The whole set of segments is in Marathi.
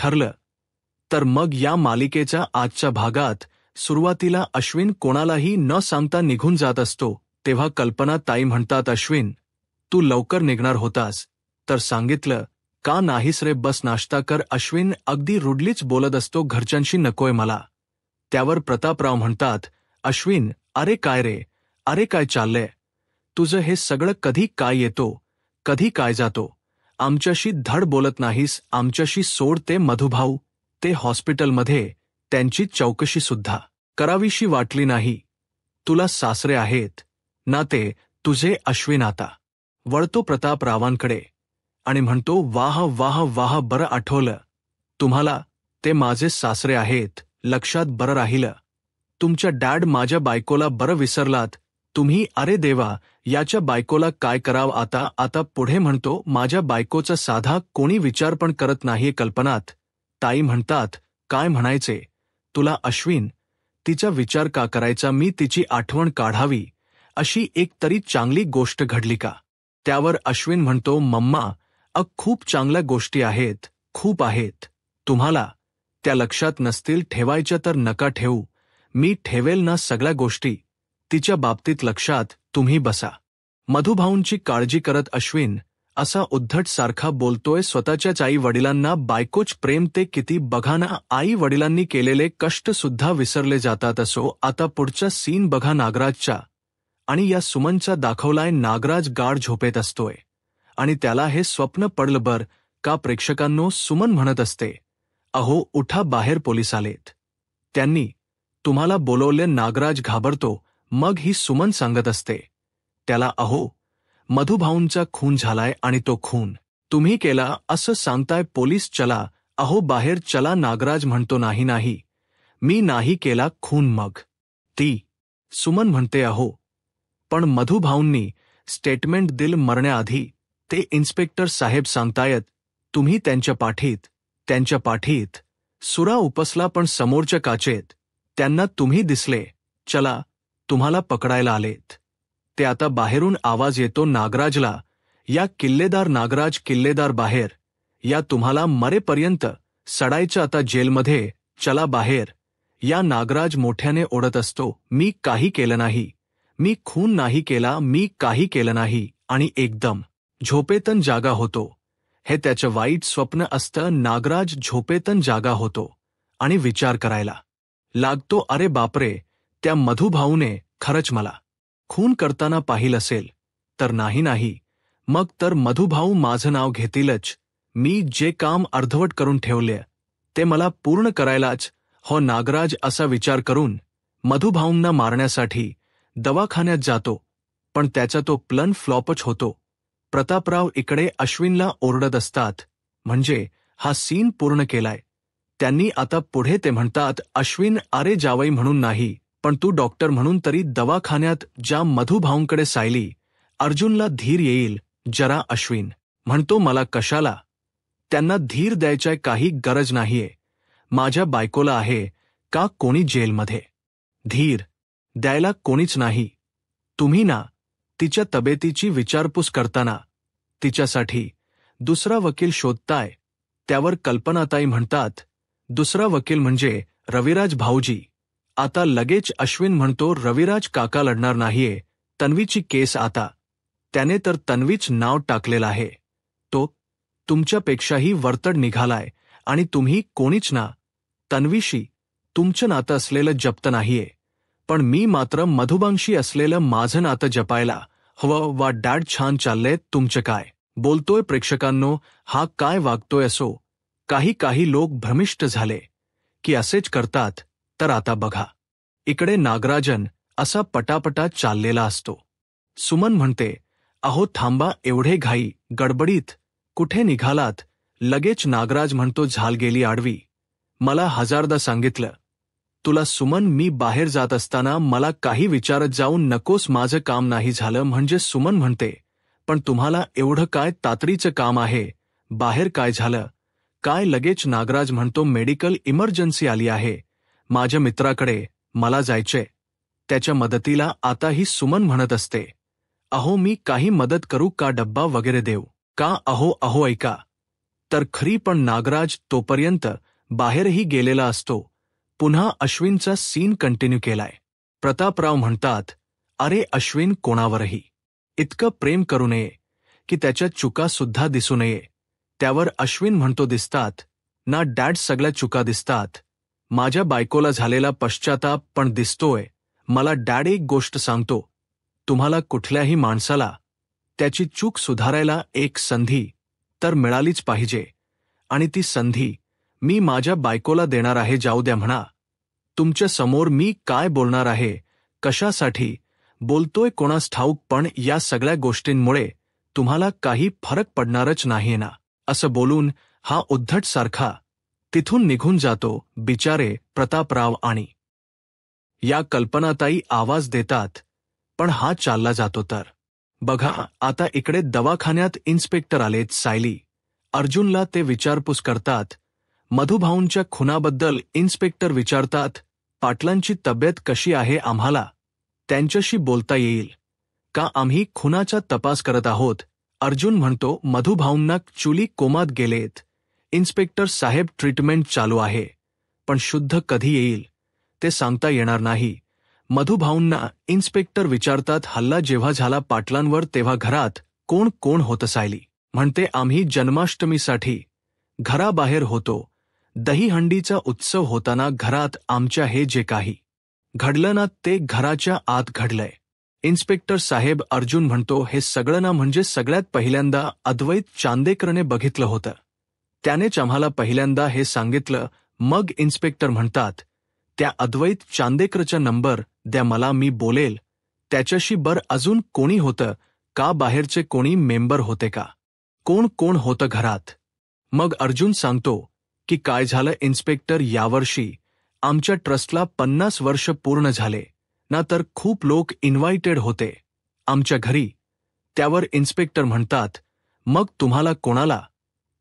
ठरलं. तर मग या मालिकेच्या आजच्या भागात सुरुवातीला अश्विन कोणालाही न सांगता निघून जात असतो, तेव्हा कल्पना ताई म्हणतात, अश्विन, तू लवकर निघणार होतास तर सांगितलं का नाहीस रे, बस नाश्ता कर. अश्विन अगदी रुडलीच बोलत असतो, घरच्यांशी नकोय मला. त्यावर प्रतापराव म्हणतात, अश्विन, अरे काय रे, अरे काय चाललंय तुझं, हे सगळं कधी काय येतो, कधी काय जातो, आमच्याशी धड बोलत नाहीस. आमच्याशी सोड ते मधुभाऊ, ते हॉस्पिटलमध्ये त्यांची चौकशी सुद्धा करावीशी वाटली नाही. तुला सासरे आहेत ना ते तुझे. अश्विन आता वळतो प्रतापरावांकडे आणि म्हणतो, वाह वाह वाह, बरं आठवलं तुम्हाला, ते माझे सासरे आहेत, लक्षात बरं राहिलं. तुमच्या डॅड माझ्या बायकोला बरं विसरलात तुम्ही. अरे देवा, याच्या बायकोला काय करावं आता. आता पुढे म्हणतो, माझ्या बायकोचा साधा कोणी विचार पण करत नाहीये. कल्पनात ताई म्हणतात, काय म्हणायचे तुला अश्विन, तिचा विचार का करायचा, मी तिची आठवण काढावी अशी एक तरी चांगली गोष्ट घडली का. त्यावर अश्विन म्हणतो, मम्मा, खूप चांगल्या गोष्टी आहेत, खूप आहेत. तुम्हाला त्या लक्षात नसतील ठेवायच्या तर नका ठेवू, मी ठेवेल ना सगळ्या गोष्टी तिच्या बाबतीत लक्षात, तुम्ही बसा. मधुभाऊंची काळजी करत अश्विन असा उद्धट सारखा बोलतोय. स्वतःच्याच आई वडिलांना बायकोच प्रेम ते किती बघा ना, आई वडिलांनी केलेले कष्ट सुद्धा विसरले जातात. असो, आता पुढचा सीन बघा नागराजचा. आणि या सुमनचा दाखवलाय, नागराज गाढ झोपेत असतोय आणि त्याला हे स्वप्न पडलं बर का. प्रेक्षकांनो, सुमन म्हणत असते, अहो उठा, बाहेर पोलीस आलेत, त्यांनी तुम्हाला बोलवले. नागराज घाबरतो. मग ही सुमन सांगत असते त्याला, अहो मधुभाऊंचा खून झालाय आणि तो खून तुम्ही केला असं सांगताय पोलीस, चला अहो बाहेर चला. नागराज म्हणतो, नाही नाही, मी नाही केला खून. मग ती सुमन म्हणते, अहो पण मधुभाऊंनी स्टेटमेंट दिल मरण्याआधी, ते इन्स्पेक्टर साहेब सांगतायत तुम्ही त्यांच्या पाठीत सुरा उपसला, पण समोरच्या काचेत त्यांना तुम्ही दिसले, चला तुम्हाला पकडायला आलेत. ते आता बाहेरून आवाज येतो नागराजला, या किल्लेदार, नागराज किल्लेदार बाहेर या, तुम्हाला मरेपर्यंत सडायचं आता जेलमध्ये, चला बाहेर या. नागराज मोठ्याने ओढत असतो, मी काही केलं नाही, मी खून नाही केला, मी काही केलं नाही. आणि एकदम झोपेतन जागा होतो. हे त्याचं वाईट स्वप्न असतं. नागराज झोपेतन जागा होतो आणि विचार करायला लागतो, अरे बापरे, त्या मधुभाऊने खरंच मला खून करताना पाहिलं असेल तर. नाही, मग तर मधुभाऊ माझं नाव घेतीलच. मी जे काम अर्धवट करून ठेवले ते मला पूर्ण करायलाच हो. नागराज असा विचार करून मधुभाऊंना मारण्यासाठी दवाखान्यात जातो, पण त्याचा तो प्लन फ्लॉपच होतो. प्रतापराव इकडे अश्विनला ओरडत असतात, म्हणजे हा सीन पूर्ण केलाय त्यांनी. आता पुढे ते म्हणतात, अश्विन, अरे जावई म्हणून नाही, पण तू डॉक्टर म्हणून तरी दवाखान्यात जा. मधुभाऊंकडे सायली, अर्जुनला धीर येईल जरा. अश्विन म्हणतो, मला कशाला त्यांना धीर द्यायची काही गरज नाहीये, माझ्या बायकोला आहे का कोणी जेलमध्ये, धीर द्यायला कोणीच नाही. तुम्ही ना तिच्या तब्येतीची विचारपूस करताना तिच्यासाठी दुसरा वकील शोधताय. त्यावर कल्पनाताई म्हणतात, दुसरा वकील म्हणजे रविराज भाऊजी. आता लगेच अश्विन म्हणतो, रविराज काका लढणार नाहीये तन्वीची केस आता, त्याने तर तन्वीच नाव टाकलेलं आहे, तो तुमच्यापेक्षाही वरतड निघालाय आणि तुम्ही कोणीच ना तन्वीशी तुमचं नातं असलेलं जप्त नाहीये, पण मी मात्र मधुबांशी असलेलं माझं नातं जपायला हवं. वा डॅड, छान चाललंय तुमचं, काय बोलतोय. प्रेक्षकांनो, हा काय वागतोय. असो, काही लोक भ्रमिष्ट झाले की असेच करतात, तर आता बघा इकडे नागराजन असा पटापटा चाललेला असतो. सुमन म्हणते, अहो थांबा, एवढे घाई गडबडीत कुठे निघालात. लगेच नागराज म्हणतो, झाल गेली आडवी, मला हजारदा सांगितलं तुला सुमन, मी बाहेर जात असताना मला काही विचारत जाऊ नकोस, माझं काम नाही झालं. म्हणजे सुमन म्हणते, पण तुम्हाला एवढं काय तातडीचं काम आहे, बाहेर काय झालं काय. लगेच नागराज म्हणतो, मेडिकल इमर्जन्सी आली आहे माझ्या मित्राकडे, मला जायचंय त्याच्या मदतीला. आता ही सुमन म्हणत असते, अहो मी काही मदत करू का, डब्बा वगैरे देऊ का. अहो ऐका, तर खरी पण नागराज तोपर्यंत बाहेरही गेलेला असतो. पुन्हा अश्विनचा सीन कंटिन्यू केलाय. प्रतापराव म्हणतात, अरे अश्विन कोणावरही इतकं प्रेम करू नये की त्याच्या चुका सुद्धा दिसू नये. त्यावर अश्विन म्हणतो, दिसतात ना डॅड, सगळ्या चुका दिसतात. माझ्या बायकोला झालेला पश्चाताप पण दिसतोय मला. डॅड, एक गोष्ट सांगतो, तुम्हाला कुठल्याही माणसाला त्याची चूक सुधारायला एक संधी तर मिळालीच पाहिजे, आणि ती संधी मी माझ्या बायकोला देणार आहे. जाऊ द्या म्हणा. तुमच्या समोर मी काय बोलणार आहे, कशासाठी बोलतोय कोणास ठाऊक, पण या सगळ्या गोष्टींमुळे तुम्हाला काही फरक पडणारच नाही ना. असं बोलून हा उद्धट सारखा तिथून निघून जातो. बिचारे प्रतापराव आणि या कल्पनाताई आवाज देतात, पण हा चालला जातो तर. बघा आता इकडे दवाखान्यात इन्स्पेक्टर आलेत. सायली अर्जुनला ते विचारपूस करतात. मधुभाऊंच्या खुनाबद्दल इन्स्पेक्टर विचारतात, पाटलांची तब्येत कशी आहे, आम्हाला त्यांच्याशी बोलता येईल का, आम्ही खुनाचा तपास करत आहोत. अर्जुन म्हणतो, मधुभाऊंना चुली कोमात गेलेत. इन्स्पेक्टर साहेब, ट्रीटमेंट चालू आहे, पण शुद्ध कधी येईल ते सांगता येणार नाही. मधुभाऊंना इन्स्पेक्टर विचारतात, हल्ला जेव्हा झाला पाटलांवर तेव्हा घरात कोण कोण होतं. सायली म्हणते, आम्ही जन्माष्टमीसाठी घराबाहेर होतो. दहीहंडीचा उत्सव होताना घरात आमच्या हे जे काही घडलं ना ते घराच्या आत घडलंय. इन्स्पेक्टर साहेब, अर्जुन म्हणतो, हे सगळं ना म्हणजे सगळ्यात पहिल्यांदा अद्वैत चांदेकरने बघितलं होतं. त्यानेच आम्हाला पहिल्यांदा हे सांगितलं. मग इन्स्पेक्टर म्हणतात, त्या अद्वैत चांदेकरचा नंबर द्या मला, मी बोलेल त्याच्याशी. बर अजून कोणी होतं का, बाहेरचे कोणी मेंबर होते का, कोण कोण होतं घरात. मग अर्जुन सांगतो की काय झालं. इन्स्पेक्टर, यावर्षी आमच्या ट्रस्टला 50 वर्ष पूर्ण झाले ना, तर खूप लोक इन्व्हायटेड होते आमच्या घरी. त्यावर इन्स्पेक्टर म्हणतात, मग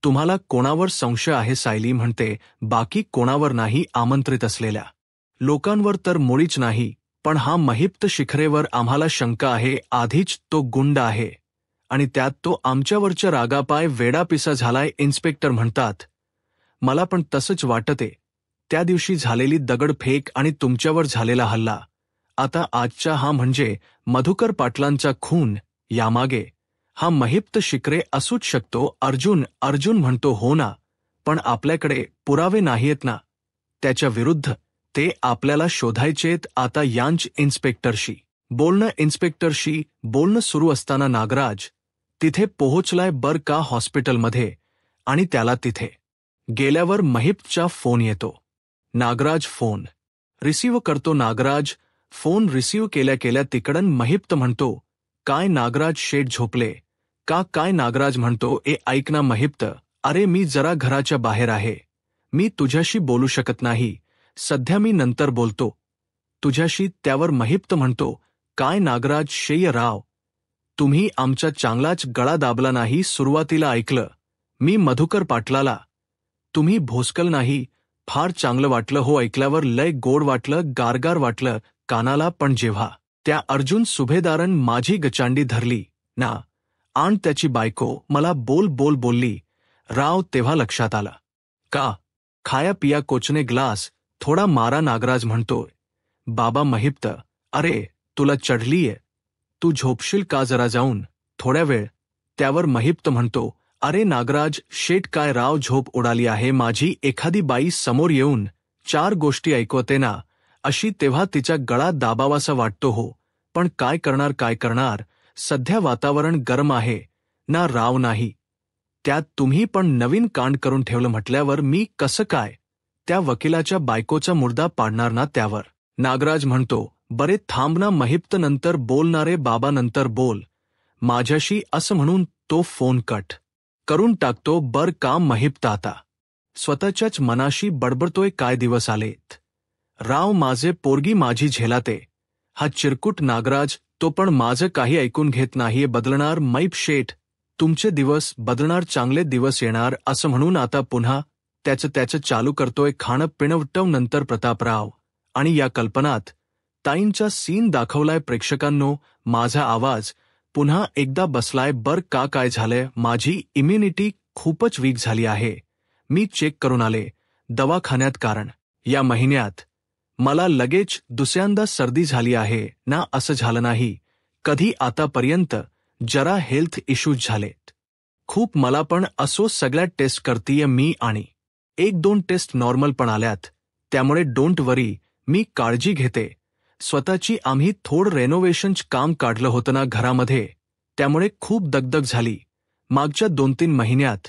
तुम्हाला कोणावर संशय आहे. सायली म्हणते, बाकी कोणावर नाही, आमंत्रित असलेल्या लोकांवर तर मुळीच नाही, पण हा महिप्त शिखरेवर आम्हाला शंका आहे. आधीच तो गुंड आहे आणि त्यात तो आमच्यावरच्या रागापाय वेडापिसा झालाय. इन्स्पेक्टर म्हणतात, मला पण तसंच वाटते. त्या दिवशी झालेली दगडफेक आणि तुमच्यावर झालेला हल्ला, आता आजचा हा म्हणजे मधुकर पाटलांचा खून, यामागे हा महिप्त शिखरे असूच शकतो. अर्जुन म्हणतो, हो ना, पण आपल्याकडे पुरावे नाहीयेत ना त्याच्या विरुद्ध, ते आपल्याला शोधायचेत. आता यांच इन्स्पेक्टरशी बोलणं सुरू असताना नागराज तिथे पोहोचलाय बर का हॉस्पिटलमध्ये, आणि त्याला तिथे गेल्यावर महिप्तचा फोन येतो. नागराज फोन रिसीव्ह करतो. नागराज फोन रिसीव्ह केल्या तिकडन महिप्त म्हणतो, काय नागराज शेठ झोपले का काय. नागराज म्हणतो, ऐक ना महिप्त, अरे मी जरा घराच्या बाहेर आहे, मी तुझ्याशी बोलू शकत नाही सध्या, मी नंतर बोलतो तुझ्याशी. त्यावर महिप्त म्हणतो, काय नागराज शेय राव, तुम्ही आमचा चांगलाच गळा दाबला नाही. सुरुवातीला ऐकलं मी मधुकर पाटलाला, तुम्ही भोसकल नाही, फार चांगलं वाटलं हो, ऐकल्यावर लय गोड वाटलं, गारगार वाटलं कानाला. पण जेव्हा त्या अर्जुन सुभेदारन माझी गचांडी धरली ना आणि त्याची बायको मला बोल बोलली राव, तेव्हा लक्षात आलं. का खाया पिया कोचने ग्लास थोडा मारा. नागराज म्हणतोय, बाबा. महिप्त, अरे तुला चढलीये, तू झोपशील का जरा जाऊन थोड्या वेळ. त्यावर महिप्त म्हणतो, अरे नागराज शेठ, काय राव झोप उडाली आहे माझी, एखादी बाई समोर येऊन 4 गोष्टी ऐकवते ना अशी, तेव्हा तिचा गळा दाबावासा वाटतो हो, पण काय करणार, सध्या वातावरण गरम आहे ना राव. नाही, त्यात तुम्ही पण नवीन कांड करून ठेवलं म्हटल्यावर मी कसं काय त्या वकिलाच्या बायकोचा मुर्दा पाडणार ना त्यावर. नागराज म्हणतो, बरे थांब ना महिप्त, नंतर बोलणारे बाबा, नंतर बोल माझ्याशी, असं म्हणून तो फोन कट करून टाकतो. बर का महिप्त आता स्वतःच्याच मनाशी बडबडतोय, काय दिवस आलेत राव माझे, पोरगी माझी झेलाते. हा चिरकुट नागराज, तो पण माझं काही ऐकून घेत नाहीये. बदलणार मैप शेठ, तुमचे दिवस बदलणार, चांगले दिवस येणार, असं म्हणून आता पुन्हा त्याचं चालू करतोय खाणं पिणं. नंतर प्रतापराव आणि या कल्पनात ताईंचा सीन दाखवलाय प्रेक्षकांनो. माझा आवाज पुन्हा एकदा बसलाय बर का, काय झालंय, माझी इम्युनिटी खूपच वीक झाली आहे. मी चेक करून आले दवाखान्यात, कारण या महिन्यात मला लगेच दुसऱ्यांदा सर्दी झाली आहे ना, असं झालं नाही कधी आतापर्यंत. जरा हेल्थ इश्यूज झालेत खूप मला पण. असो सगळ्या टेस्ट करतीये मी आणि 1-2 टेस्ट नॉर्मल पण आल्यात, त्यामुळे डोंट वरी, मी काळजी घेते स्वतःची. आम्ही थोडं रेनोव्हेशनचं काम काढलं होतं ना घरामध्ये, त्यामुळे खूप दगदग झाली मागच्या 2-3 महिन्यात.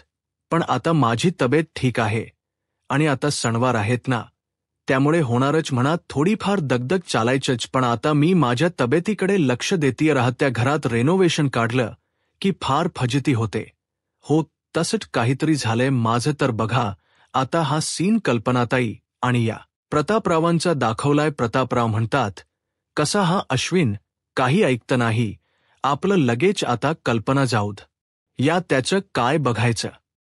पण आता माझी तब्येत ठीक आहे आणि आता सणवार आहेत ना, त्यामुळे होणारच म्हणा थोडीफार दगदग चालायचंच. पण आता मी माझ्या तब्येतीकडे लक्ष देतीये. राहत्या घरात रेनोव्हेशन काढलं की फार फजिती होते. हो, तसंच काहीतरी झालंय माझं तर. बघा आता हा सीन कल्पनाताई आणि या प्रतापरावांचा दाखवलाय. प्रतापराव म्हणतात, कसा हा अश्विन काही ऐकत नाही आपलं लगेच. आता कल्पना जाऊद या, त्याचं काय बघायचं.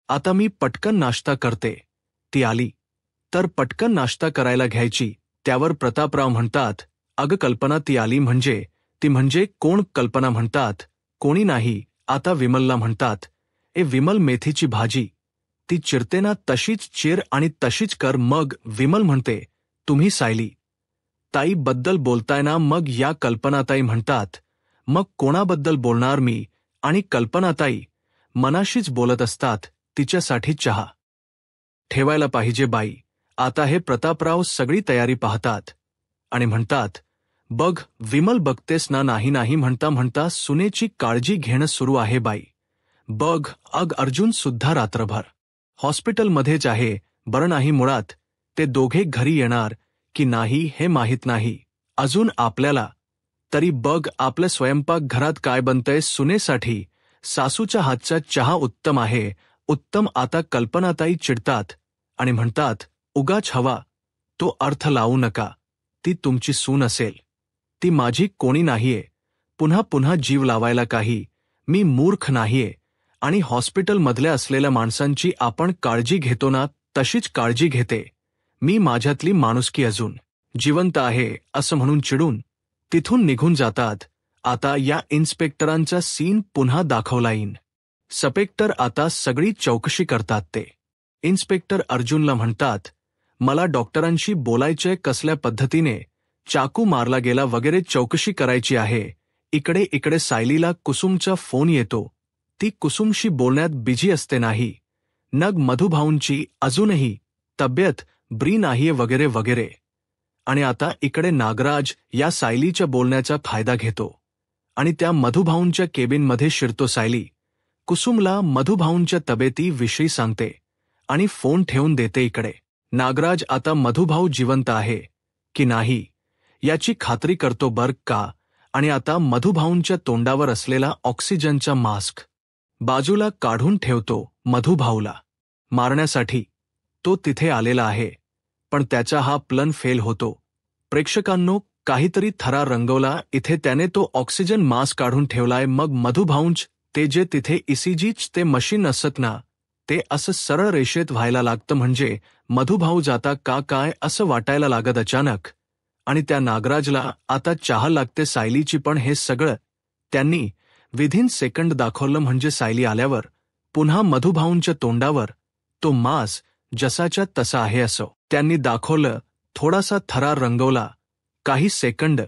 आता मी पटकन नाश्ता करते. ती आली तर पटकन नाश्ता करायला घ्यायची. त्यावर प्रतापराव म्हणतात, अगं कल्पना ती आली म्हणजे? ती म्हणजे कोण? कल्पना म्हणतात, कोणी नाही. आता विमलला म्हणतात, ए विमल, मेथीची भाजी ती चिरते ना तशीच चिर आणि तशीच कर. मग विमल म्हणते, तुम्ही सायली ताई बद्दल बोलताय ना? मग या कल्पनाताई म्हणतात, मग कोणाबद्दल बोलणार मी? आणि कल्पनाताई मनाशीच बोलत असतात, तिच्यासाठी चहा ठेवायला पाहिजे बाई. आता हे प्रतापराव सगळी तयारी पाहतात आणि म्हणतात, बघ विमल बघतेस ना? नाही नाही म्हणता म्हणता सुनेची काळजी घेणं सुरू आहे बाई. बघ अग अर्जुन सुद्धा रात्रभर हॉस्पिटलमध्येच आहे. बरं नाही. मुळात ते दोघे घरी येणार की नाही हे माहीत नाही अजून आपल्याला. तरी बघ आपलं स्वयंपाक घरात काय बनतंय सुनेसाठी. सासूच्या हातचा चहा उत्तम आहे, उत्तम. आता कल्पनाताई चिडतात आणि म्हणतात, उगाच हवा तो अर्थ लावू नका. ती तुमची सून असेल, ती माझी कोणी नाहीये. पुन्हा पुन्हा जीव लावायला काही मी मूर्ख नाहीये. आणि हॉस्पिटलमधल्या असलेल्या माणसांची आपण काळजी घेतो ना, तशीच काळजी घेते मी. माझ्यातली माणुसकी अजून जिवंत आहे असं म्हणून चिडून तिथून निघून जातात. आता या इन्स्पेक्टरांचा सीन पुन्हा दाखवला येईन. सपेक्टर आता सगळी चौकशी करतात. ते इन्स्पेक्टर अर्जुनला म्हणतात, मला डॉक्टरांशी बोलायचंय, कसल्या पद्धतीने चाकू मारला गेला वगैरे चौकशी करायची आहे. इकडे सायलीला कुसुमचा फोन येतो. ती कुसुमशी बोलण्यात बिझी असते नाही. नग मधुभाऊंची अजूनही तब्येत बरी नाहीये वगैरे वगैरे. आणि आता इकडे नागराज या सायलीच्या बोलण्याचा फायदा घेतो आणि त्या मधुभाऊंच्या केबिनमध्ये शिरतो. सायली कुसुमला मधुभाऊंच्या तब्येतीविषयी सांगते आणि फोन ठेवून देते. इकडे नागराज आता मधुभाऊ जिवंत आहे की नाही याची खात्री करतो बरं का. आणि आता मधुभाऊंच्या तोंडावर असलेला ऑक्सिजनचा मास्क बाजूला काढून ठेवतो. मधुभाऊला मारण्यासाठी तो तिथे आलेला आहे, पण त्याचा हा प्लन फेल होतो. प्रेक्षकांनो, काहीतरी थरार रंगवला इथे. त्याने तो ऑक्सिजन मास्क काढून ठेवलाय. मग मधुभाऊंच ते जे तिथे ईसीजीच ते मशीन असत ना, ते असं सरळ रेषेत व्हायला लागतं. म्हणजे मधुभाऊ जाता का काय असं वाटायला लागत अचानक. आणि त्या नागराजला आता चहा लागते सायलीची. पण हे सगळं त्यांनी विथिन सेकंड दाखवलं. म्हणजे सायली आल्यावर पुन्हा मधुभाऊंच्या तोंडावर तो मास जसाच्या तसा आहे असं त्यांनी दाखवलं. थोडासा थरार रंगवला काही सेकंड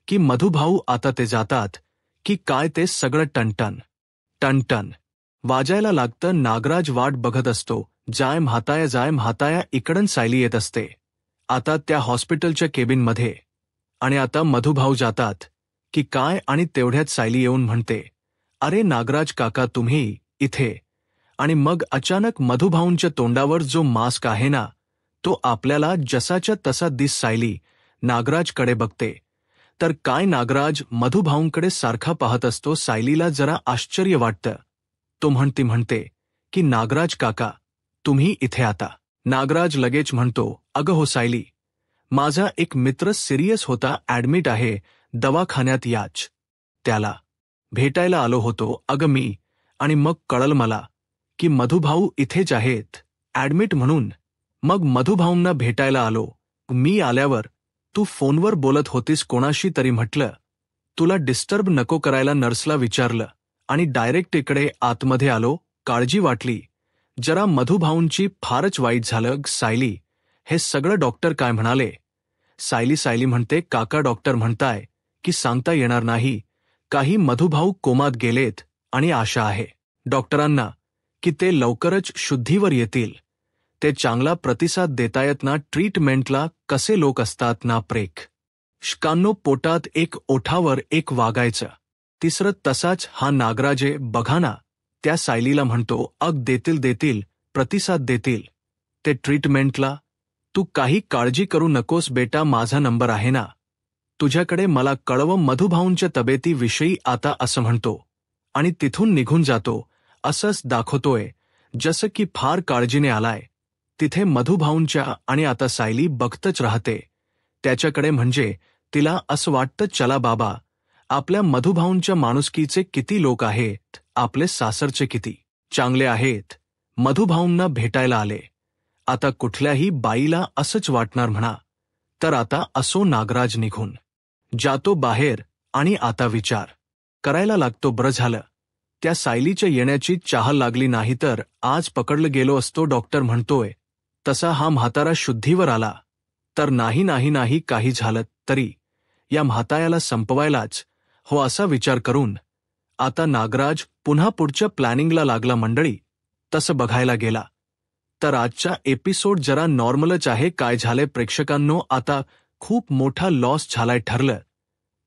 की मधुभाऊ आता ते जातात की काय. ते सगळं टनटन टनटन वाजायला लागतं. नागराज वाट बघत असतो. जाय म्हाताया इकडून सायली येत असते आता त्या हॉस्पिटलच्या केबिनमध्ये. आणि आता मधुभाऊ जातात की काय. आणि तेवढ्यात सायली येऊन म्हणते, अरे नागराज काका तुम्ही इथे. आणि मग अचानक मधुभाऊंच्या तोंडावर जो मास्क आहे ना, तो आपल्याला जसाच्या तसा सायली नागराजकडे बघते तर काय. नागराज मधुभाऊंकडे सारखा पाहत असतो. सायलीला जरा आश्चर्य वाटतं. तो म्हणते की नागराज काका तुम्ही इथे आता. नागराज लगेच म्हणतो, अगं हो सायली, माझा एक मित्र सिरियस होता, ॲडमिट आहे दवाखान्यात, याच त्याला भेटायला आलो होतो अगं मी. आणि मग कळलं मला की मधुभाऊ इथेच आहेत ॲडमिट म्हणून. मग मधुभाऊंना भेटायला आलो मी. आल्यावर तू फोनवर बोलत होतीस कोणाशी तरी. म्हटलं तुला डिस्टर्ब नको करायला, नर्सला विचारलं आणि डायरेक्ट इकडे आतमध्ये आलो. काळजी वाटली जरा मधुभाऊंची फारच वाईट झालं सायली, हे सगळं डॉक्टर काय म्हणाले? सायली म्हणते काका डॉक्टर म्हणताय की सांगता येणार नाही, काही मधुभाऊ कोमात गेलेत आणि आशा आहे डॉक्टरांना की ते लवकरच शुद्धीवर येतील. ते चांगला प्रतिसाद देतायत ना ट्रीटमेंटला. कसे लोक असतात ना प्रेक. शकांनो पोटात एक ओठावर एक वागायचं. तिसरं तसाच हा नागराजे बघा ना, त्या सायलीला म्हणतो अग देतील प्रतिसाद देतील ते ट्रीटमेंटला. तू काही काळजी करू नकोस बेटा, माझा नंबर आहे ना तुझ्याकडे, मला कळव. मधुभाऊंच्या तब्येतीविषयी आता असं म्हणतो आणि तिथून निघून जातो. असंच दाखवतोय जसं की फार काळजीने आलाय. तिथे मधुभाऊंच्या आणि आता सायली बघतच राहते त्याच्याकडे. म्हणजे तिला असं वाटतं चला बाबा, आपल्या मधुभाऊंच्या माणुसकीचे किती लोक आहेत, आपले सासरचे किती चांगले आहेत, मधुभाऊंना भेटायला आले. आता कुठल्याही बाईला असंच वाटणार म्हणा. तर आता असो नागराज निघून जातो बाहेर आणि आता विचार करायला लागतो. बरं झालं त्या सायलीच्या येण्याची चाहल लागली, नाही तर आज पकडलं गेलो असतो. डॉक्टर म्हणतोय तसा हा म्हातारा शुद्धीवर आला तर नाही काही झालं तरी या म्हातायाला संपवायलाच हो, असा विचार करून आता नागराज पुन्हा पुढच्या प्लॅनिंगला लागला. मंडळी, तसं बघायला गेला तर आजचा एपिसोड जरा नॉर्मलच आहे. काय झाले प्रेक्षकांनो, आता खूप मोठा लॉस झालाय ठरलं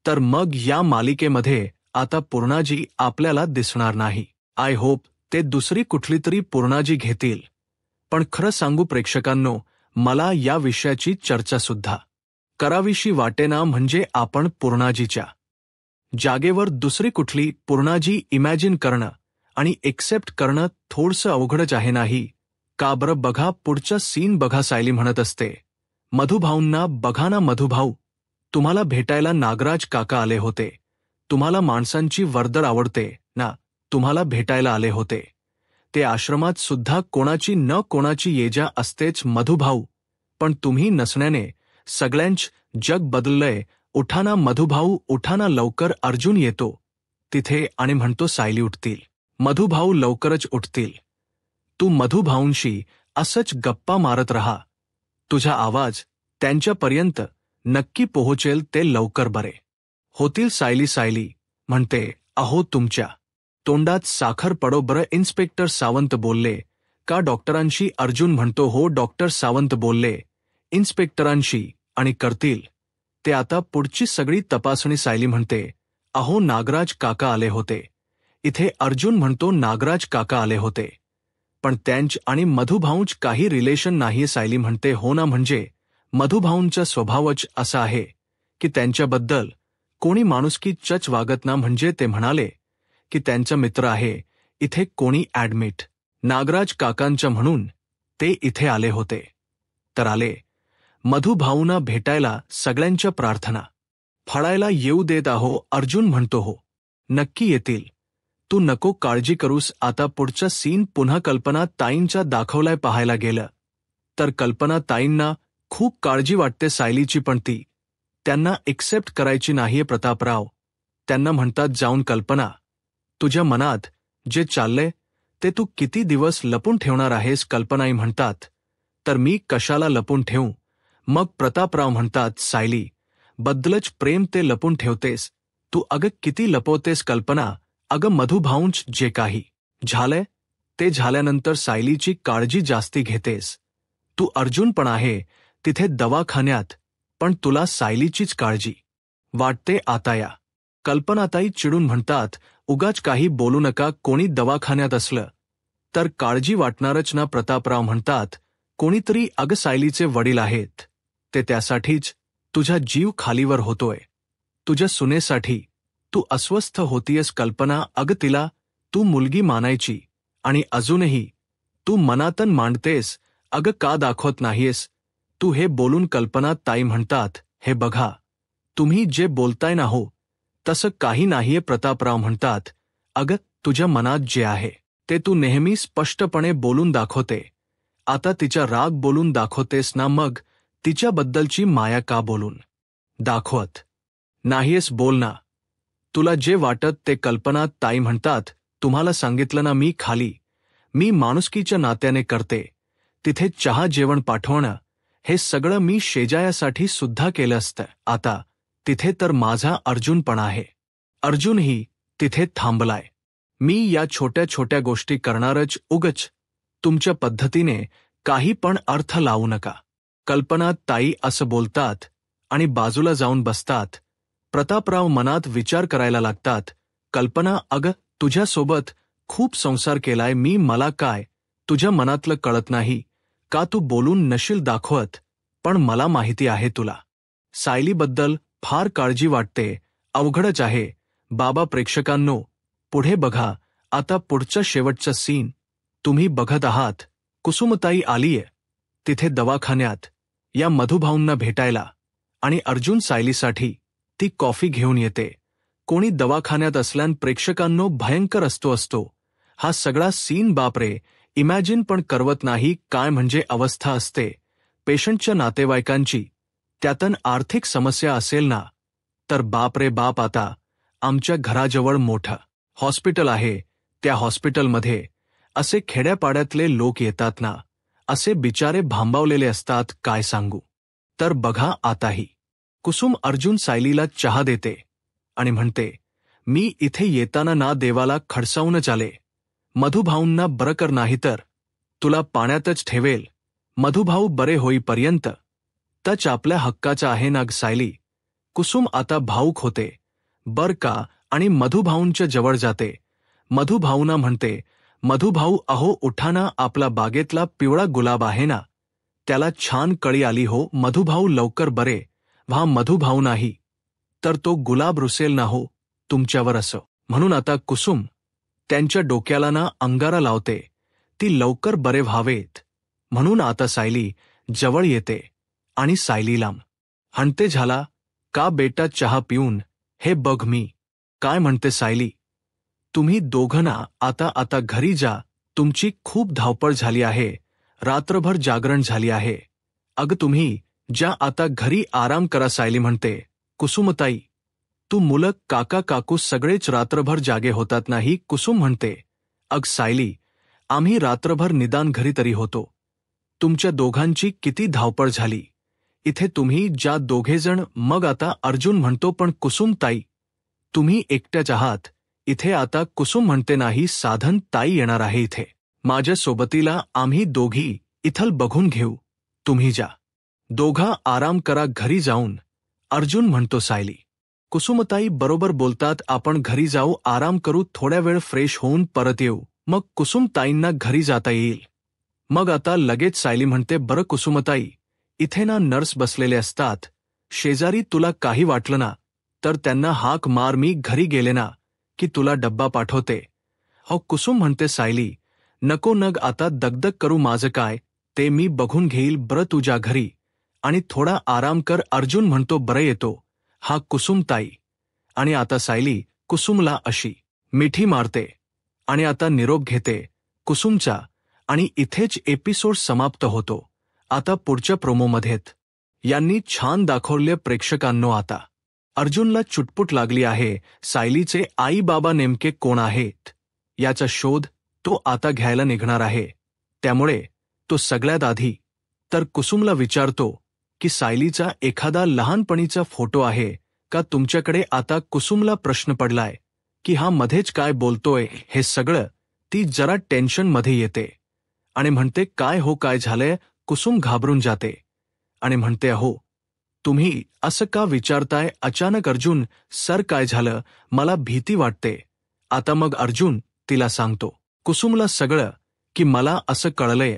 तर मग या मालिकेमध्ये आता पूर्णाजी आपल्याला दिसणार नाही. आय होप ते दुसरी कुठलीतरी पूर्णाजी घेतील. पण खरं सांगू प्रेक्षकांनो, मला या विषयाची चर्चा सुद्धा करावीशी वाटेना. म्हणजे आपण पूर्णाजीच्या जागेवर दुसरी कुठली पूर्णाजी इमॅजिन करणं आणि एक्सेप्ट करणं थोडंसं अवघडच आहे नाही का? बरं बघा पुढचा सीन बघा. सायली म्हणत असते मधुभाऊंना, बघा ना मधुभाऊ, तुम्हाला भेटायला नागराज काका आले होते. तुम्हाला माणसांची वर्दळ आवडते ना, तुम्हाला भेटायला आले होते. ते आश्रमात सुद्धा कोणाची न कोणाची येजा असतेच मधुभाऊ, पण तुम्ही नसण्याने सगळ्यांच जग बदललंय. उठा ना मधुभाऊ, उठा ना लवकर. अर्जुन येतो तिथे आणि म्हणतो सायली उठतील, मधुभाऊ लवकरच उठतील. तू मधुभाऊंशी असंच गप्पा मारत राहा, तुझा आवाज त्यांच्यापर्यंत नक्की पोहोचेल, ते लवकर बरे होतील. सायली म्हणते अहो तुमच्या तोंडात साखर पडो बरं. इन्स्पेक्टर सावंत बोलले का डॉक्टरांशी? अर्जुन म्हणतो हो, डॉक्टर सावंत बोलले इन्स्पेक्टरांशी आणि करतील ते आता पुढची सगळी तपासणी. सायली म्हणते अहो नागराज काका आले होते इथे. अर्जुन म्हणतो नागराज काका आले होते पण त्यांच आणि मधुभाऊंच काही रिलेशन नाहीये. सायली म्हणते हो ना, म्हणजे मधुभाऊंचा स्वभावच असा आहे की त्यांच्याबद्दल कोणी माणुसकी चच वागत ना. म्हणजे ते म्हणाले की त्यांचा मित्र आहे इथे कोणी ॲडमिट, नागराज काकांच्या, म्हणून ते इथे आले होते. तर आले मधुभाऊंना भेटायला, सगळ्यांच्या प्रार्थना फळायला येऊ देत आहो. अर्जुन म्हणतो हो नक्की येतील, तू नको काळजी करूस. आता पुढचा सीन पुन्हा कल्पना ताईंचा दाखवलाय. पाहायला गेलं तर कल्पना ताईंना खूप काळजी वाटते सायलीची, पण ती त्यांना एक्सेप्ट करायची नाहीये. प्रतापराव त्यांना म्हणतात जाऊन कल्पना, तुझ्या मनात जे चाललंय ते तू किती दिवस लपून ठेवणार आहेस? कल्पनाई म्हणतात तर मी कशाला लपून ठेवू? मग प्रतापराव म्हणतात सायली बद्दलच प्रेम ते लपून ठेवतेस तू. अगं किती लपवतेस कल्पना? अगं मधुभाऊंच जे काही झालंय ते झाल्यानंतर सायलीची काळजी जास्ती घेतेस तू. अर्जुन पण आहे तिथे दवाखान्यात, पण तुला सायलीचीच काळजी वाटते आता. या कल्पनाताई चिडून म्हणतात उगाच काही बोलू नका, कोणी दवाखान्यात असलं तर काळजी वाटणारच ना. प्रतापराव म्हणतात कोणीतरी, अगं सायलीचे वडील आहेत ते, त्यासाठीच तुझा जीव खालीवर होतोय. तुझ्या सुनेसाठी तू अस्वस्थ होतीयस कल्पना. अगं तिला तू मुलगी मानायची आणि अजूनही तू मनातन मांडतेस. अगं का दाखवत नाहीयेस तू हे बोलून? कल्पना ताई म्हणतात हे बघा, तुम्ही जे बोलताय ना हो तसं काही नाहीये. प्रतापराव म्हणतात अगं तुझ्या मनात जे आहे ते तू नेहमी स्पष्टपणे बोलून दाखवते. आता तिच्या राग बोलून दाखवतेस ना, मग तिच्याबद्दलची माया का बोलून दाखवत नाहीयेस? बोल ना, तुला जे वाटत ते. कल्पना ताई म्हणतात तुम्हाला सांगितलं ना मी खाली मी माणुसकीच्या नात्याने करते. तिथे चहा जेवण पाठवणं हे सगळं मी शेजायासाठी सुद्धा केलं असतं. आता तिथे तर माझा अर्जुन पण आहे. अर्जुनही तिथे थांबलाय. मी या छोट्या छोट्या गोष्टी करणारच. उगच तुमच्या पद्धतीने काही पण अर्थ लावू नका. कल्पना ताई असं बोलतात आणि बाजूला जाऊन बसतात. प्रतापराव मनात विचार करायला लागतात. कल्पना, अगं तुझ्यासोबत खूप संसार केलाय मी, मला काय तुझ्या मनातलं कळत नाही का? तू बोलून नशील दाखवत, पण मला माहिती आहे तुला सायलीबद्दल फार काळजी वाटते. अवघडच आहे बाबा. प्रेक्षकांनो, पुढे बघा. आता पुढचं शेवटचं सीन तुम्ही बघत आहात. कुसुमताई आलीये तिथे दवाखान्यात या मधुभाऊंना भेटायला आणि अर्जुन सायलीसाठी ती कॉफी घेऊन येते. कोणी दवाखान्यात असल्यान प्रेक्षकांनो भयंकर असतो. हा सगळा सीन बापरे, इमॅजिन पण करवत नाही काय म्हणजे अवस्था असते पेशंटच्या नातेवाईकांची. त्यातन आर्थिक समस्या असेल ना तर बापरे बाप. आता आमच्या घराजवळ मोठं हॉस्पिटल आहे. त्या हॉस्पिटलमध्ये असे खेड्यापाड्यातले लोक येतात ना, असे बिचारे भांबावलेले असतात, काय सांगू. तर बघा आताही कुसुम अर्जुन सायलीला चहा देते आणि म्हणते, मी इथे येताना ना देवाला खडसावूनच आले. मधुभाऊंना बरं कर, नाही तर तुला पाण्यातच ठेवेल. मधुभाऊ बरे होईपर्यंत तच आपल्या हक्काचा आहे ना सायली. कुसुम आता भाऊक होते बर का आणि मधुभाऊंच्या जवळ जाते. मधुभाऊंना म्हणते, मधुभाऊ अहो उठा ना, आपला बागेतला पिवळा गुलाब आहे ना, त्याला छान कळी आली हो. मधुभाऊ लवकर बरे व्हा. मधुभाऊ नाही तर तो गुलाब रुसेल ना हो तुमच्यावर. असं म्हणून आता कुसुम त्यांच्या डोक्याला ना अंगारा लावते. ती लवकर बरे व्हावेत म्हणून आता सायली जवळ येते आणि सायलीला म्हणते, झाला का बेटा चहा पिऊन? हे बघ मी काय म्हणते सायली, तुम्ही दोघं ना आता घरी जा. तुमची खूप धावपळ झाली आहे, रात्रभर जागरण झाली आहे. अग तुम्ही ज्या आता घरी आराम करा. सायली म्हणते, कुसुमताई तू मुलं काका काकू सगळेच रात्रभर जागे होतात नाही. कुसुम म्हणते, अग सायली आम्ही रात्रभर निदान घरी तरी होतो. तुमच्या दोघांची किती धावपळ झाली इथे, तुम्ही ज्या दोघेजण. मग आता अर्जुन म्हणतो, पण कुसुमताई तुम्ही एकट्याच आहात इथे. आता कुसुम म्हणते, नाही साधन ताई येणार आहे इथे माझ्या सोबतीला. आम्ही दोघी इथल बघून घेऊ, तुम्ही जा. दोघा आराम करा घरी जाऊन. अर्जुन म्हणतो, सायली कुसुमताई बरोबर बोलतात, आपण घरी जाऊ, आराम करू, थोड्या वेळ फ्रेश होऊन परत येऊ, मग कुसुमताईंना घरी जाता येईल. मग आता लगेच सायली म्हणते, बरं कुसुमताई इथे ना नर्स बसलेले असतात शेजारी, तुला काही वाटलं ना तर त्यांना हाक मार. मी घरी गेले ना की तुला डब्बा पाठवते. हो कुसुम म्हणते, सायली नको नग आता दगदग करू, माझं काय ते मी बघून घेईल. बरं तुझ्या घरी आणि थोडा आराम कर. अर्जुन म्हणतो, बरं येतो. हा कुसुमताई आणि आता सायली कुसुमला अशी मिठी मारते आणि आता निरोप घेते कुसुमचा आणि इथेच एपिसोड समाप्त होतो. आता पुढच्या प्रोमोमध्येत यांनी छान दाखवले प्रेक्षकांनो. आता अर्जुनला चुटपुट लागली आहे सायलीचे आई बाबा नेमके कोण आहेत याचा शोध तो आता घ्यायला निघणार आहे. त्यामुळे तो सगळ्यात आधी तर कुसुमला विचारतो की सायलीचा एखादा लहानपणीचा फोटो आहे का तुमच्याकडे. आता कुसुमला प्रश्न पडलाय की हा मध्येच काय बोलतोय. हे सगळं ती जरा टेन्शनमध्ये येते आणि म्हणते, काय हो काय झालंय. कुसुम घाबरून जाते आणि म्हणते, अहो तुम्ही असं का विचारताय अचानक. अर्जुन, सर काय झालं, मला भीती वाटते. आता मग अर्जुन तिला सांगतो कुसुमला सगळं की मला असं कळलंय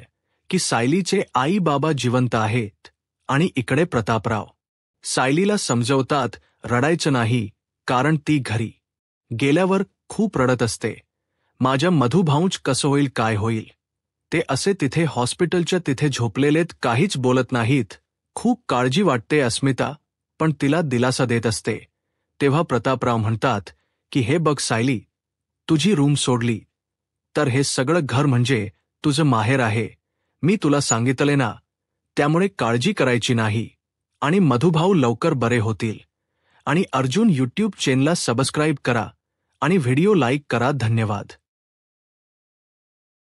की सायलीचे आई बाबा जिवंत आहेत. आणि इकडे प्रतापराव सायलीला समजवतात, रडायचं नाही कारण ती घरी गेल्यावर खूप रडत असते. माझ्या मधुभाऊंच कसं होईल, काय होईल. ते असे तिथे हॉस्पिटलच्या तिथे झोपलेलेत, काहीच बोलत नाहीत. खूप काळजी वाटते अस्मिता पण तिला दिलासा देत असते. तेव्हा प्रतापराव म्हणतात की हे बघ सायली, तुझी रूम सोडली तर हे सगळं घर म्हणजे तुझं माहेर आहे. मी तुला सांगितले ना, त्यामुळे काळजी करायची नाही आणि मधुभाऊ लवकर बरे होतील. आणि अर्जुन यूट्यूब चॅनलला सबस्क्राईब करा आणि व्हिडिओ लाईक करा. धन्यवाद.